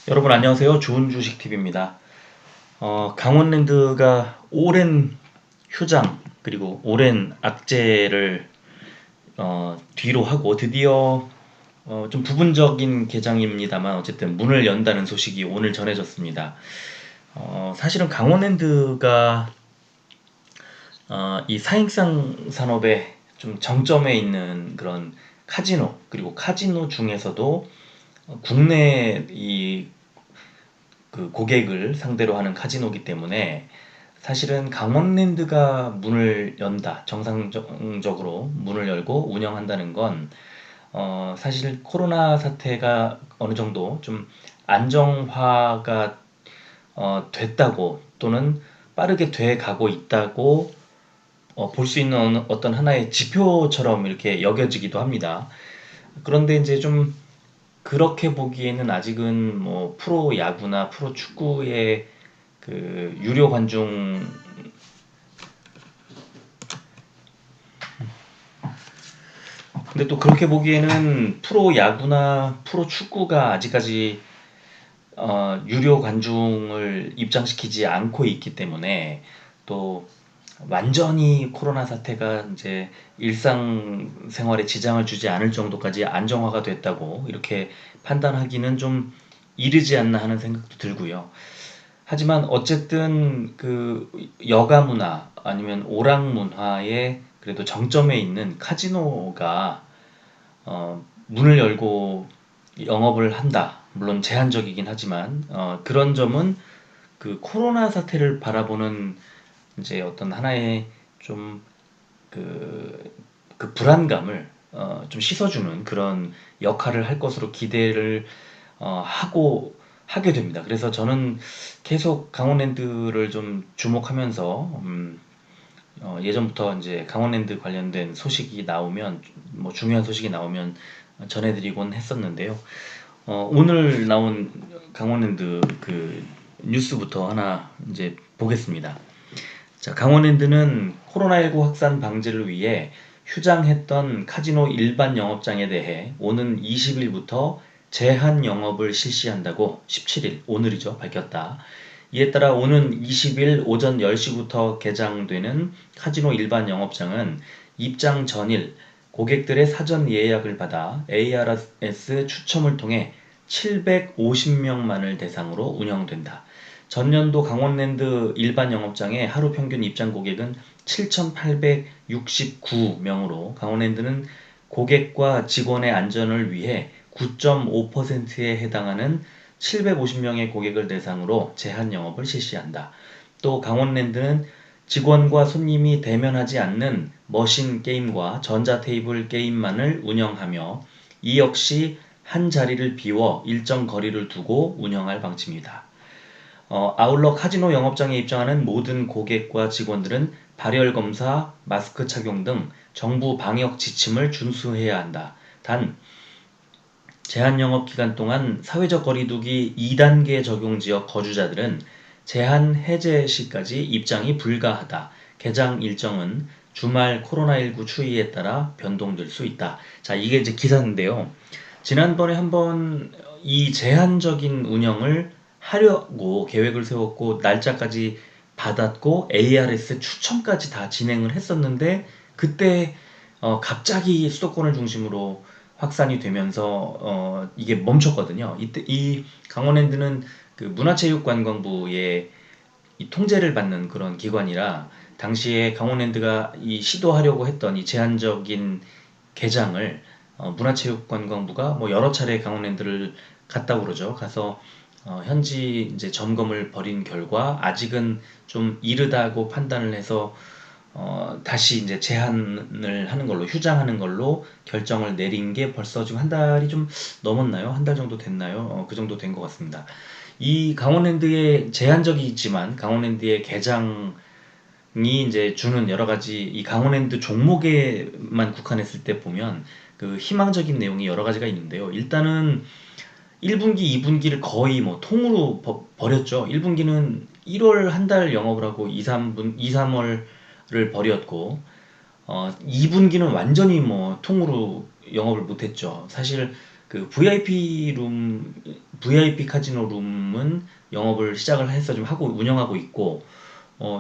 여러분 안녕하세요. 좋은 주식 TV입니다. 강원랜드가 오랜 휴장 그리고 오랜 악재를 뒤로 하고 드디어 좀 부분적인 개장입니다만 어쨌든 문을 연다는 소식이 오늘 전해졌습니다. 사실은 강원랜드가 이 사행성 산업의 좀 정점에 있는 그런 카지노 그리고 카지노 중에서도 국내 이 그 고객을 상대로 하는 카지노이기 때문에 사실은 강원랜드가 문을 연다, 정상적으로 문을 열고 운영한다는 건 사실 코로나 사태가 어느 정도 좀 안정화가 됐다고 또는 빠르게 돼 가고 있다고 볼 수 있는 어떤 하나의 지표처럼 이렇게 여겨지기도 합니다. 그런데 이제 좀 그렇게 보기에는 아직은 뭐 프로 야구나 프로 축구의 그 유료 관중, 근데 또 그렇게 보기에는 프로 야구나 프로 축구가 아직까지 유료 관중을 입장시키지 않고 있기 때문에 또 완전히 코로나 사태가 이제 일상생활에 지장을 주지 않을 정도까지 안정화가 됐다고 이렇게 판단하기는 좀 이르지 않나 하는 생각도 들고요. 하지만 어쨌든 그 여가 문화 아니면 오락 문화의 그래도 정점에 있는 카지노가 문을 열고 영업을 한다. 물론 제한적이긴 하지만 그런 점은 그 코로나 사태를 바라보는 이제 어떤 하나의 좀 그 불안감을 좀 씻어주는 그런 역할을 할 것으로 기대를 하고 하게 됩니다. 그래서 저는 계속 강원랜드를 좀 주목하면서 예전부터 이제 강원랜드 관련된 소식이 나오면 뭐 중요한 소식이 나오면 전해드리곤 했었는데요. 오늘 나온 강원랜드 그 뉴스부터 하나 이제 보겠습니다. 자, 강원랜드는 코로나19 확산 방지를 위해 휴장했던 카지노 일반 영업장에 대해 오는 20일부터 제한 영업을 실시한다고 17일, 오늘이죠, 밝혔다. 이에 따라 오는 20일 오전 10시부터 개장되는 카지노 일반 영업장은 입장 전일 고객들의 사전 예약을 받아 ARS 추첨을 통해 750명만을 대상으로 운영된다. 전년도 강원랜드 일반 영업장의 하루 평균 입장 고객은 7,869명으로 강원랜드는 고객과 직원의 안전을 위해 9.5%에 해당하는 750명의 고객을 대상으로 제한 영업을 실시한다. 또 강원랜드는 직원과 손님이 대면하지 않는 머신 게임과 전자 테이블 게임만을 운영하며 이 역시 한 자리를 비워 일정 거리를 두고 운영할 방침이다. 아울러 카지노 영업장에 입장하는 모든 고객과 직원들은 발열 검사, 마스크 착용 등 정부 방역 지침을 준수해야 한다. 단 제한 영업 기간 동안 사회적 거리두기 2단계 적용 지역 거주자들은 제한 해제 시까지 입장이 불가하다. 개장 일정은 주말 코로나19 추이에 따라 변동될 수 있다. 자, 이게 이제 기사인데요. 지난번에 한번 이 제한적인 운영을 하려고 계획을 세웠고 날짜까지 받았고 ARS 추첨까지 다 진행을 했었는데 그때 갑자기 수도권을 중심으로 확산이 되면서 이게 멈췄거든요. 이때 이 강원랜드는 그 문화체육관광부의 이 통제를 받는 그런 기관이라 당시에 강원랜드가 이 시도하려고 했던 이 제한적인 개장을 문화체육관광부가 뭐 여러 차례 강원랜드를 갔다 그러죠. 가서 현지 이제 점검을 벌인 결과 아직은 좀 이르다고 판단을 해서 다시 이제 제한을 하는 걸로 휴장하는 걸로 결정을 내린 게 벌써 지금 한 달이 좀 넘었나요? 한 달 정도 됐나요? 그 정도 된 것 같습니다. 이 강원랜드의 제한적이지만 강원랜드의 개장이 이제 주는 여러 가지 이 강원랜드 종목에만 국한했을 때 보면 그 희망적인 내용이 여러 가지가 있는데요. 일단은 1분기, 2분기를 거의 뭐 통으로 버렸죠. 1분기는 1월 한 달 영업을 하고 2, 3월을 버렸고 2분기는 완전히 뭐 통으로 영업을 못했죠. 사실 그 VIP 카지노 룸은 영업을 시작을 해서 좀 하고 운영하고 있고,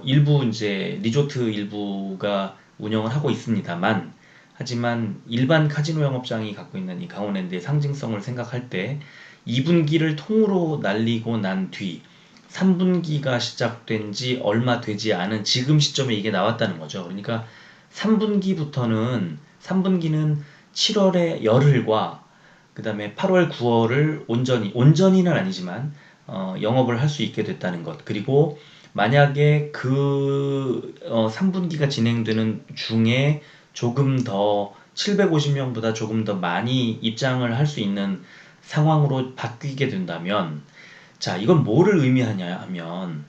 일부 이제 리조트 일부가 운영을 하고 있습니다만, 하지만 일반 카지노 영업장이 갖고 있는 이 강원랜드의 상징성을 생각할 때 2분기를 통으로 날리고 난 뒤 3분기가 시작된 지 얼마 되지 않은 지금 시점에 이게 나왔다는 거죠. 그러니까 3분기는 7월의 열흘과 그 다음에 8월, 9월을 온전히는 아니지만 영업을 할 수 있게 됐다는 것. 그리고 만약에 3분기가 진행되는 중에 조금 더 750명보다 조금 더 많이 입장을 할 수 있는 상황으로 바뀌게 된다면, 자, 이건 뭐를 의미하냐 하면,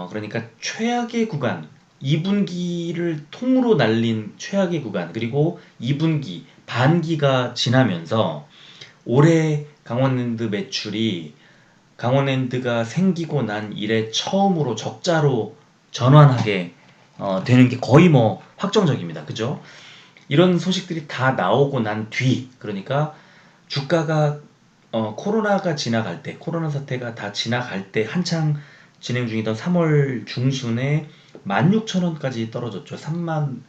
그러니까 최악의 구간, 2분기를 통으로 날린 최악의 구간, 그리고 2분기, 반기가 지나면서 올해 강원랜드 매출이 강원랜드가 생기고 난 이래 처음으로 적자로 전환하게 되는 게 거의 뭐 확정적입니다. 그죠? 이런 소식들이 다 나오고 난 뒤, 그러니까 주가가 코로나가 지나갈 때, 코로나 사태가 다 지나갈 때 한창 진행 중이던 3월 중순에 16,000원까지 떨어졌죠. 3만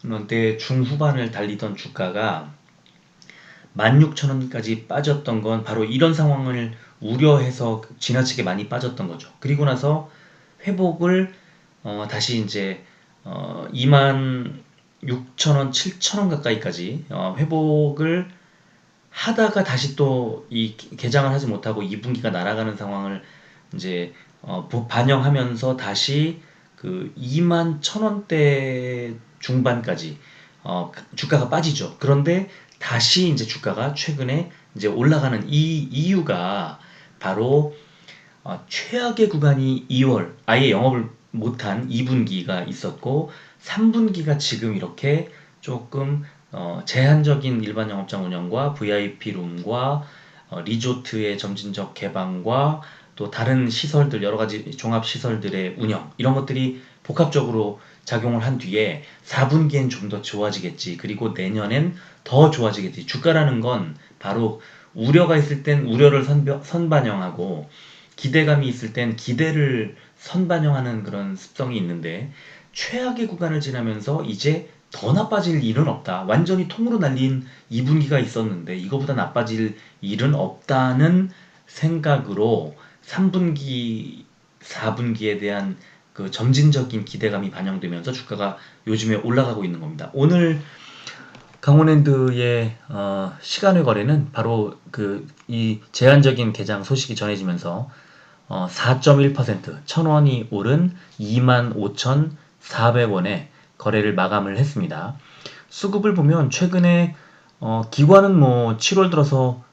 원대 중후반을 달리던 주가가 16,000원까지 빠졌던 건 바로 이런 상황을 우려해서 지나치게 많이 빠졌던 거죠. 그리고 나서 회복을 다시 이제 26,000원, 7,000원 가까이까지 회복을 하다가 다시 또 이 개장을 하지 못하고 2분기가 날아가는 상황을 이제 반영하면서 다시 그 21,000원대 중반까지 주가가 빠지죠. 그런데 다시 이제 주가가 최근에 이제 올라가는 이 이유가 바로 최악의 구간이 2월 아예 영업을 못한 2분기가 있었고, 3분기가 지금 이렇게 조금 제한적인 일반 영업장 운영과 VIP 룸과 리조트의 점진적 개방과 또 다른 시설들, 여러 가지 종합 시설들의 운영, 이런 것들이 복합적으로 작용을 한 뒤에 4분기엔 좀 더 좋아지겠지. 그리고 내년엔 더 좋아지겠지. 주가라는 건 바로 우려가 있을 땐 우려를 선반영하고, 기대감이 있을 땐 기대를 선반영하는 그런 습성이 있는데, 최악의 구간을 지나면서 이제 더 나빠질 일은 없다. 완전히 통으로 날린 2분기가 있었는데 이거보다 나빠질 일은 없다는 생각으로 3분기, 4분기에 대한 그 점진적인 기대감이 반영되면서 주가가 요즘에 올라가고 있는 겁니다. 오늘 강원랜드의 시간외 거래는 바로 그 이 제한적인 개장 소식이 전해지면서 4.1%, 1,000원이 오른 25,400원에 거래를 마감을 했습니다. 수급을 보면 최근에 기관은 뭐 7월 들어서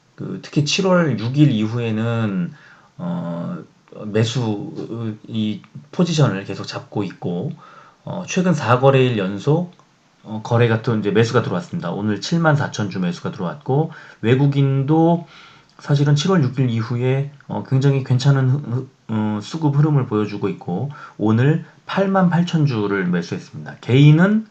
특히 7월 6일 이후에는 매수 이 포지션을 계속 잡고 있고, 최근 4거래일 연속 거래가 또 이제 매수가 들어왔습니다. 오늘 74,000주 매수가 들어왔고, 외국인도 사실은 7월 6일 이후에 굉장히 괜찮은 수급 흐름을 보여주고 있고, 오늘 88,000주를 매수했습니다. 개인은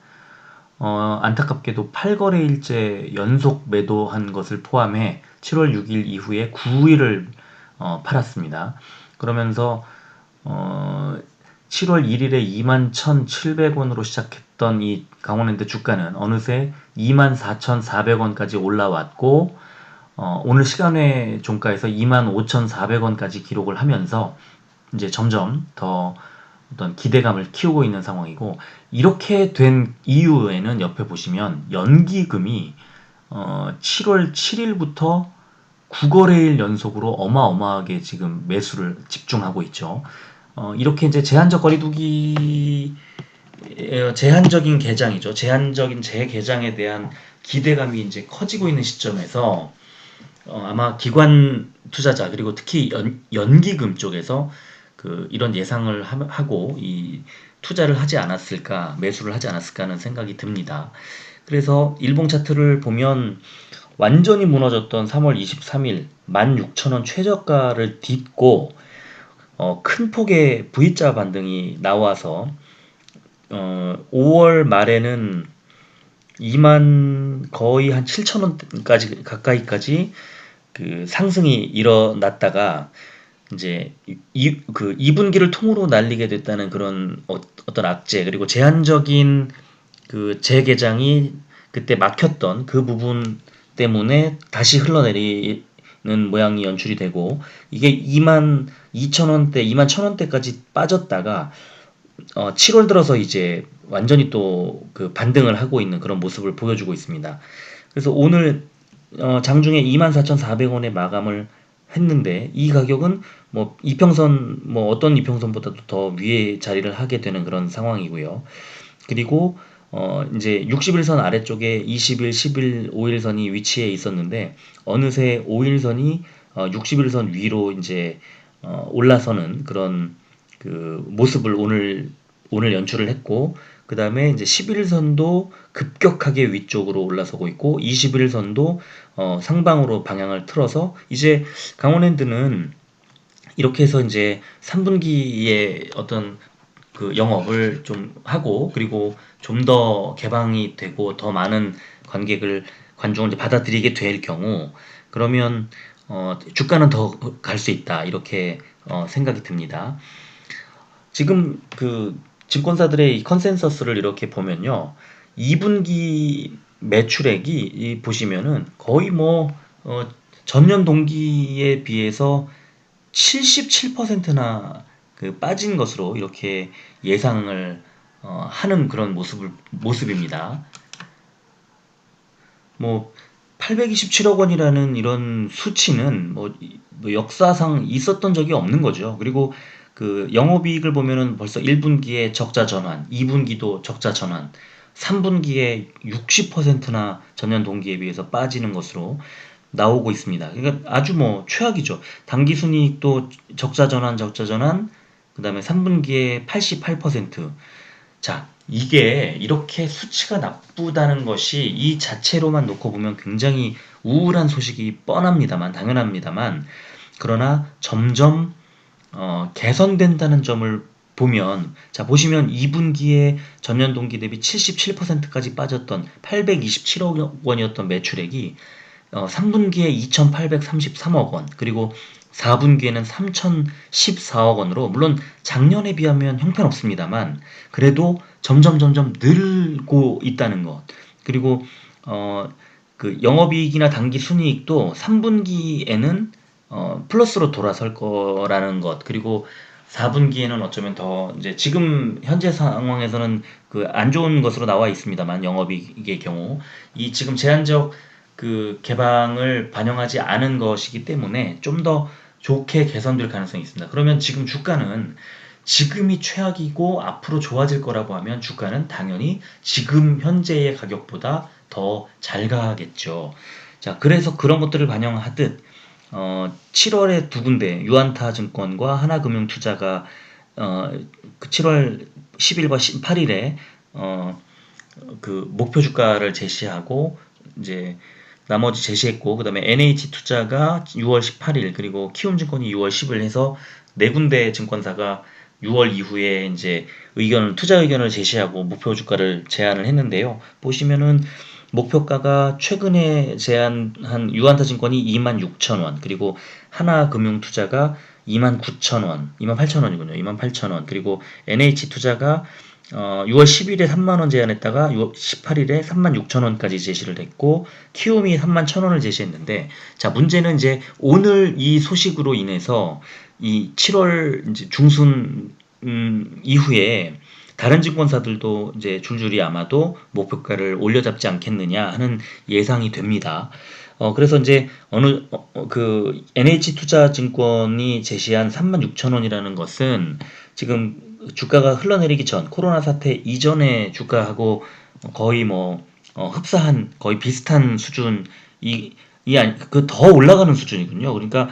안타깝게도 8거래일째 연속 매도한 것을 포함해 7월 6일 이후에 9일을 팔았습니다. 그러면서 7월 1일에 21,700원으로 시작했던 이 강원랜드 주가는 어느새 24,400원까지 올라왔고, 오늘 시간외 종가에서 25,400원까지 기록을 하면서 이제 점점 더 어떤 기대감을 키우고 있는 상황이고, 이렇게 된 이유에는 옆에 보시면 연기금이 7월 7일부터 9거래일 연속으로 어마어마하게 지금 매수를 집중하고 있죠. 이렇게 이제 제한적 거리두기, 제한적인 개장이죠. 제한적인 재개장에 대한 기대감이 이제 커지고 있는 시점에서 아마 기관 투자자, 그리고 특히 연기금 쪽에서 이런 예상을 하고 이 투자를 하지 않았을까, 매수를 하지 않았을까 하는 생각이 듭니다. 그래서 일봉 차트를 보면 완전히 무너졌던 3월 23일 16,000원 최저가를 딛고 큰 폭의 V자 반등이 나와서 5월 말에는 2만 거의 한 7천 원까지 가까이까지 그 상승이 일어났다가 이제 그 2분기를 통으로 날리게 됐다는 그런 어떤 악재 그리고 제한적인 그 재개장이 그때 막혔던 그 부분 때문에 다시 흘러내리는 모양이 연출이 되고 이게 2만 2천 원대, 2만 1천 원대까지 빠졌다가 7월 들어서 이제 완전히 또 그 반등을 하고 있는 그런 모습을 보여주고 있습니다. 그래서 오늘 장중에 24,400원에 마감을 했는데 이 가격은 뭐 이평선 뭐 어떤 이평선보다도 더 위에 자리를 하게 되는 그런 상황이고요. 그리고 이제 60일선 아래쪽에 20일, 10일, 5일선이 위치해 있었는데 어느새 5일선이 60일선 위로 이제 올라서는 그런 그 모습을 오늘 연출을 했고 그다음에 이제 11선도 급격하게 위쪽으로 올라서고 있고 21선도 상방으로 방향을 틀어서 이제 강원랜드는 이렇게 해서 이제 3분기에 어떤 그 영업을 좀 하고 그리고 좀 더 개방이 되고 더 많은 관중을 이제 받아들이게 될 경우 그러면 주가는 더 갈 수 있다 이렇게 생각이 듭니다. 지금 그 증권사들의 이 컨센서스를 이렇게 보면요. 2분기 매출액이 보시면은 거의 뭐 전년 동기에 비해서 77%나 그 빠진 것으로 이렇게 예상을 하는 그런 모습입니다. 뭐 827억 원이라는 이런 수치는 뭐 역사상 있었던 적이 없는 거죠. 그리고 그 영업이익을 보면은 벌써 1분기에 적자 전환, 2분기도 적자 전환, 3분기에 60%나 전년 동기에 비해서 빠지는 것으로 나오고 있습니다. 그러니까 아주 뭐 최악이죠. 당기순이익도 적자 전환, 적자 전환, 그 다음에 3분기에 88%. 자, 이게 이렇게 수치가 나쁘다는 것이 이 자체로만 놓고 보면 굉장히 우울한 소식이 뻔합니다만, 당연합니다만, 그러나 점점 개선된다는 점을 보면, 자, 보시면 2분기에 전년 동기 대비 77%까지 빠졌던 827억 원이었던 매출액이 3분기에 2,833억 원, 그리고 4분기에는 3,014억 원으로, 물론 작년에 비하면 형편없습니다만, 그래도 점점 늘고 있다는 것. 그리고, 그 영업이익이나 당기순이익도 3분기에는 플러스로 돌아설 거라는 것. 그리고 4분기에는 어쩌면 더 이제 지금 현재 상황에서는 그 안 좋은 것으로 나와 있습니다만 영업이익의 경우 이 지금 제한적 그 개방을 반영하지 않은 것이기 때문에 좀 더 좋게 개선될 가능성이 있습니다. 그러면 지금 주가는 지금이 최악이고 앞으로 좋아질 거라고 하면 주가는 당연히 지금 현재의 가격보다 더 잘 가겠죠. 자, 그래서 그런 것들을 반영하듯 7월에 두 군데 유안타 증권과 하나금융투자가 그 7월 10일과 18일에 그 목표 주가를 제시하고 이제 나머지 제시했고 그다음에 NH투자가 6월 18일 그리고 키움증권이 6월 10일 해서 네 군데 증권사가 6월 이후에 이제 투자 의견을 제시하고 목표 주가를 제안을 했는데요. 보시면은 목표가가 최근에 제안한 유한타증권이 26,000원, 그리고 하나금융투자가 29,000원, 28,000원이군요. 28,000원. 그리고 NH투자가 6월 10일에 3만원 제안했다가 6월 18일에 36,000원까지 제시를 했고 키움이 31,000원을 제시했는데 자 문제는 이제 오늘 이 소식으로 인해서 이 7월 이제 중순 이후에 다른 증권사들도 이제 줄줄이 아마도 목표가를 올려잡지 않겠느냐 하는 예상이 됩니다. 그래서 이제 그 NH투자증권이 제시한 36,000원이라는 것은 지금 주가가 흘러내리기 전 코로나 사태 이전의 주가하고 거의 뭐 흡사한 거의 비슷한 수준 그 더 올라가는 수준이군요. 그러니까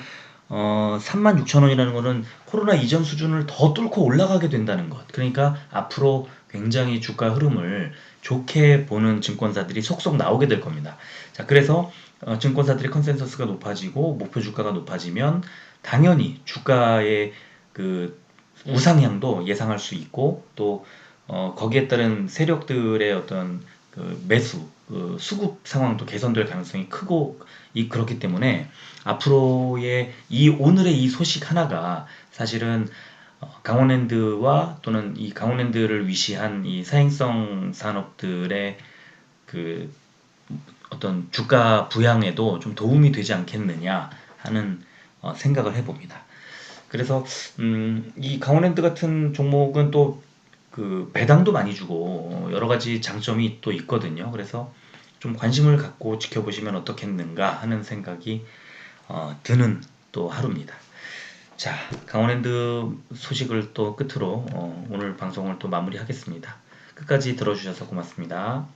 36,000원이라는 거는 코로나 이전 수준을 더 뚫고 올라가게 된다는 것. 그러니까 앞으로 굉장히 주가 흐름을 좋게 보는 증권사들이 속속 나오게 될 겁니다. 자, 그래서 증권사들의 컨센서스가 높아지고 목표 주가가 높아지면 당연히 주가의 그 우상향도 예상할 수 있고 또 거기에 따른 세력들의 어떤 그 매수, 수급 상황도 개선될 가능성이 크고 그렇기 때문에 앞으로의 오늘의 이 소식 하나가 사실은 강원랜드와 또는 이 강원랜드를 위시한 이 사행성 산업들의 그 어떤 주가 부양에도 좀 도움이 되지 않겠느냐 하는 생각을 해봅니다. 그래서 이 강원랜드 같은 종목은 또 그 배당도 많이 주고 여러 가지 장점이 또 있거든요. 그래서 좀 관심을 갖고 지켜보시면 어떻겠는가 하는 생각이 드는 또 하루입니다. 자, 강원랜드 소식을 또 끝으로 오늘 방송을 또 마무리하겠습니다. 끝까지 들어주셔서 고맙습니다.